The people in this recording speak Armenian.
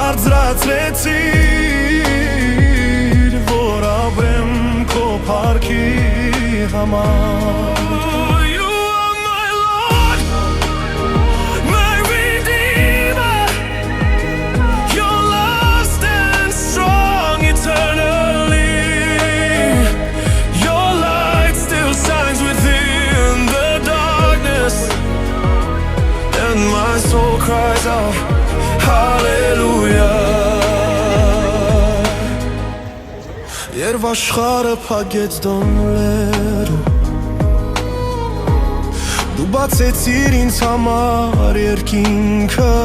բարձրացրեցիր, որ ապրեմ քո փառքի համար My soul cries out, hallelujah. Երբ աշխարհը փակեց դոններով, դու բացեցիր ինձ համար երկինքը